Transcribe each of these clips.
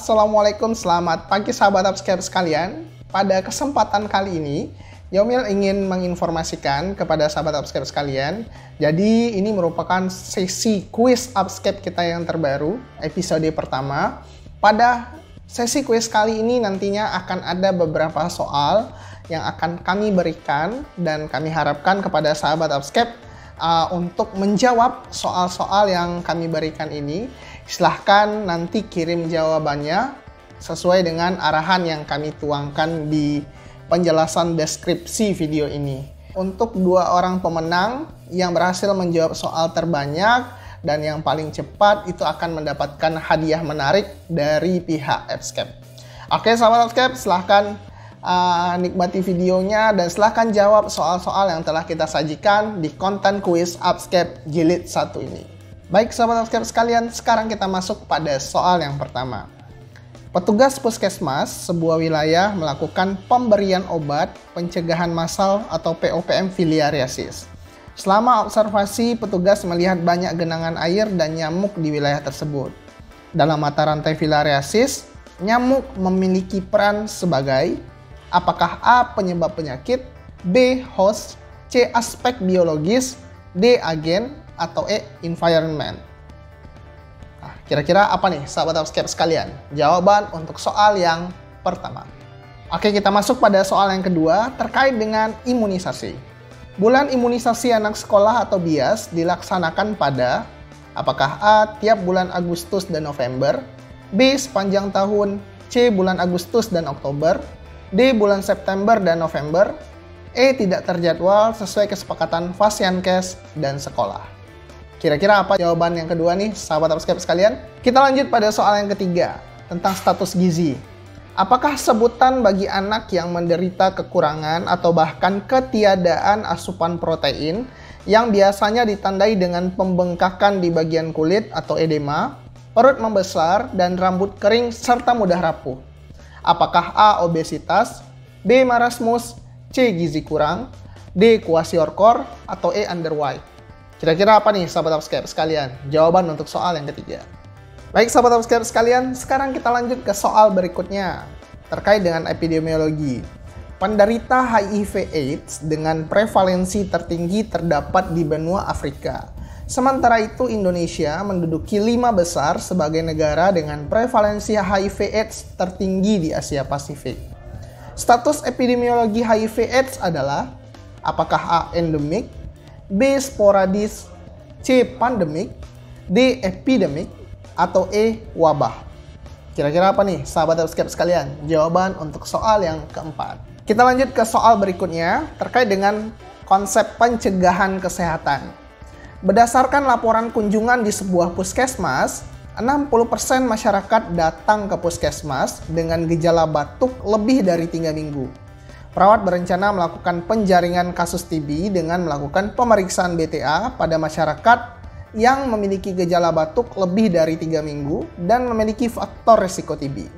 Assalamualaikum, selamat pagi sahabat Upscape sekalian. Pada kesempatan kali ini, Yomil ingin menginformasikan kepada sahabat Upscape sekalian. Jadi ini merupakan sesi kuis Upscape kita yang terbaru, episode pertama. Pada sesi kuis kali ini nantinya akan ada beberapa soal yang akan kami berikan dan kami harapkan kepada sahabat Upscape untuk menjawab soal-soal yang kami berikan ini. Silahkan nanti kirim jawabannya sesuai dengan arahan yang kami tuangkan di penjelasan deskripsi video ini. Untuk 2 orang pemenang yang berhasil menjawab soal terbanyak dan yang paling cepat itu akan mendapatkan hadiah menarik dari pihak Upscape. Oke sahabat Upscape, silahkan nikmati videonya dan silahkan jawab soal-soal yang telah kita sajikan di konten kuis Upscape jilid 1 ini. Baik sahabat Upscape sekalian, sekarang kita masuk pada soal yang pertama. Petugas puskesmas sebuah wilayah melakukan pemberian obat pencegahan massal atau POPM filariasis. Selama observasi, petugas melihat banyak genangan air dan nyamuk di wilayah tersebut. Dalam mata rantai filariasis, nyamuk memiliki peran sebagai apakah A. penyebab penyakit, B. host, C. aspek biologis, D. agen, atau E. environment. Nah, kira-kira apa nih sahabat Upscape sekalian? Jawaban untuk soal yang pertama. Oke, kita masuk pada soal yang kedua terkait dengan imunisasi. Bulan imunisasi anak sekolah atau BIAS dilaksanakan pada apakah A. tiap bulan Agustus dan November, B. sepanjang tahun, C. bulan Agustus dan Oktober, D. bulan September dan November, E. tidak terjadwal sesuai kesepakatan Fasiankes dan sekolah. Kira-kira apa jawaban yang kedua nih sahabat Upscape sekalian? Kita lanjut pada soal yang ketiga tentang status gizi. Apakah sebutan bagi anak yang menderita kekurangan atau bahkan ketiadaan asupan protein yang biasanya ditandai dengan pembengkakan di bagian kulit atau edema, perut membesar, dan rambut kering serta mudah rapuh? Apakah A. obesitas, B. marasmus, C. gizi kurang, D. kwashiorkor, atau E. underweight? Kira-kira apa nih sahabat Upscape sekalian? Jawaban untuk soal yang ketiga. Baik sahabat Upscape sekalian, sekarang kita lanjut ke soal berikutnya terkait dengan epidemiologi. Penderita HIV/AIDS dengan prevalensi tertinggi terdapat di benua Afrika. Sementara itu Indonesia menduduki 5 besar sebagai negara dengan prevalensi HIV/AIDS tertinggi di Asia Pasifik. Status epidemiologi HIV/AIDS adalah apakah A. endemik, B. sporadis, C. pandemik, D. epidemik, atau E. wabah? Kira-kira apa nih sahabat Upscape sekalian? Jawaban untuk soal yang keempat. Kita lanjut ke soal berikutnya terkait dengan konsep pencegahan kesehatan. Berdasarkan laporan kunjungan di sebuah puskesmas, 60% masyarakat datang ke puskesmas dengan gejala batuk lebih dari 3 minggu. Perawat berencana melakukan penjaringan kasus TB dengan melakukan pemeriksaan BTA pada masyarakat yang memiliki gejala batuk lebih dari 3 minggu dan memiliki faktor risiko TB.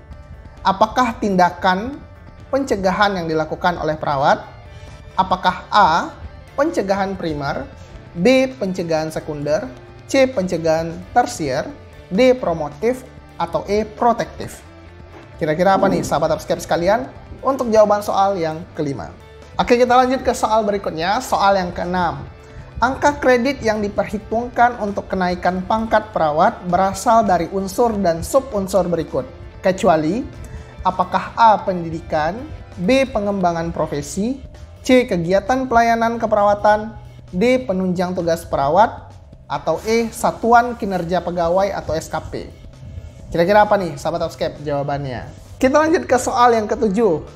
Apakah tindakan pencegahan yang dilakukan oleh perawat? Apakah A. pencegahan primer, B. pencegahan sekunder, C. pencegahan tersier, D. promotif, atau E. protektif? Kira-kira apa nih sahabat Upscape sekalian untuk jawaban soal yang kelima? Oke, kita lanjut ke soal berikutnya, soal yang keenam. Angka kredit yang diperhitungkan untuk kenaikan pangkat perawat berasal dari unsur dan subunsur berikut, kecuali apakah A. pendidikan, B. pengembangan profesi, C. kegiatan pelayanan keperawatan, D. penunjang tugas perawat, atau E. satuan kinerja pegawai atau SKP. Kira-kira apa nih sahabat Upscape jawabannya? Kita lanjut ke soal yang ketujuh.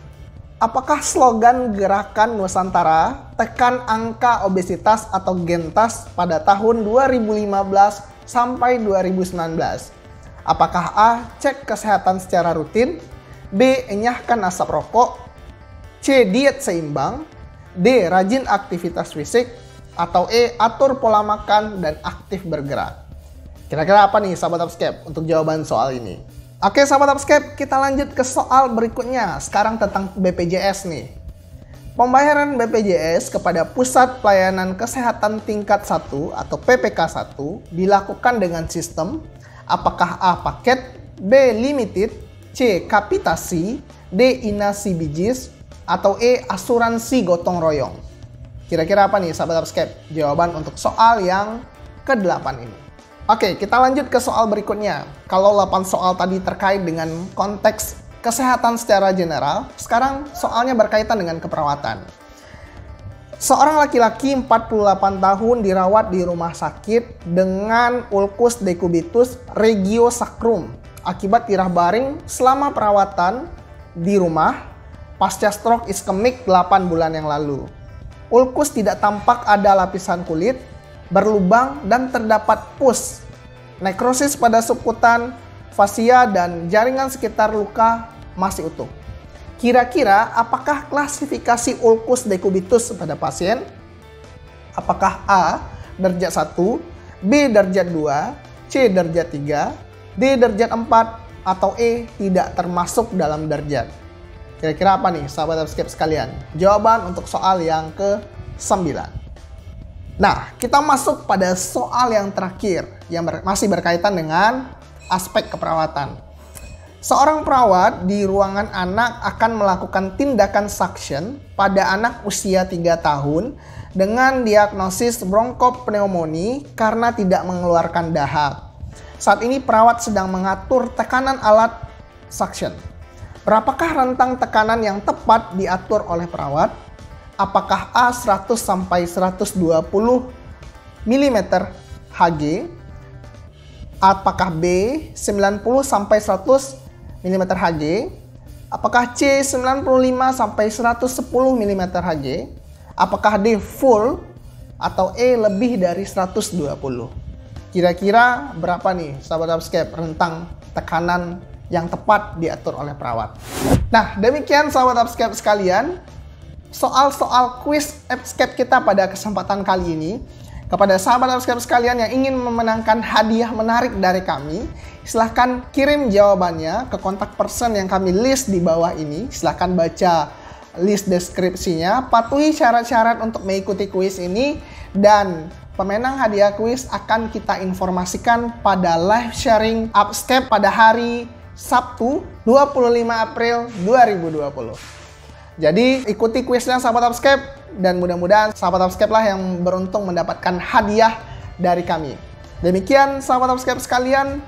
Apakah slogan gerakan Nusantara tekan angka obesitas atau gentas pada tahun 2015 sampai 2019? Apakah A. cek kesehatan secara rutin, B. enyahkan asap rokok, C. diet seimbang, D. rajin aktivitas fisik, atau E. atur pola makan dan aktif bergerak? Kira-kira apa nih sahabat Upscape untuk jawaban soal ini? Oke sahabat Upscape, kita lanjut ke soal berikutnya. Sekarang tentang BPJS nih. Pembayaran BPJS kepada Pusat Pelayanan Kesehatan Tingkat 1 atau PPK 1 dilakukan dengan sistem apakah A. paket, B. limited, C. Kapitasi, D. Inasi bijis, atau E. Asuransi gotong royong. Kira-kira apa nih sahabat subscribe jawaban untuk soal yang ke-8 ini? Oke, kita lanjut ke soal berikutnya. Kalau 8 soal tadi terkait dengan konteks kesehatan secara general, sekarang soalnya berkaitan dengan keperawatan. Seorang laki-laki 48 tahun dirawat di rumah sakit dengan ulkus decubitus regiosacrum akibat tirah baring selama perawatan di rumah pasca stroke iskemik 8 bulan yang lalu. Ulkus tidak tampak ada lapisan kulit, berlubang, dan terdapat pus, nekrosis pada subkutan, fasia, dan jaringan sekitar luka masih utuh. Kira-kira apakah klasifikasi ulkus decubitus pada pasien? Apakah A. derajat 1, B. derajat 2, C. derajat 3, D. derajat 4, atau E. tidak termasuk dalam derajat? Kira-kira apa nih sahabat subscribe sekalian? Jawaban untuk soal yang ke-9. Nah, kita masuk pada soal yang terakhir yang masih berkaitan dengan aspek keperawatan. Seorang perawat di ruangan anak akan melakukan tindakan suction pada anak usia 3 tahun dengan diagnosis bronkopneumonia karena tidak mengeluarkan dahak. Saat ini perawat sedang mengatur tekanan alat suction. Berapakah rentang tekanan yang tepat diatur oleh perawat? Apakah A 100 sampai 120 mm Hg? Apakah B 90 sampai 100 mm Hg? Apakah C 95 sampai 110 mm Hg? Apakah D full atau E lebih dari 120? Kira-kira berapa nih sahabat subscribe rentang tekanan yang tepat diatur oleh perawat? Nah, demikian sahabat subscribe sekalian soal-soal quiz subscribe kita pada kesempatan kali ini. Kepada sahabat subscribe sekalian yang ingin memenangkan hadiah menarik dari kami, silahkan kirim jawabannya ke kontak person yang kami list di bawah ini. Silahkan baca list deskripsinya, patuhi syarat-syarat untuk mengikuti kuis ini, dan pemenang hadiah kuis akan kita informasikan pada live sharing Upscape pada hari Sabtu 25 April 2020. Jadi ikuti kuisnya sahabat Upscape, dan mudah-mudahan sahabat Upscape lah yang beruntung mendapatkan hadiah dari kami. Demikian sahabat Upscape sekalian,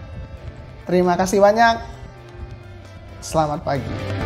terima kasih banyak. Selamat pagi.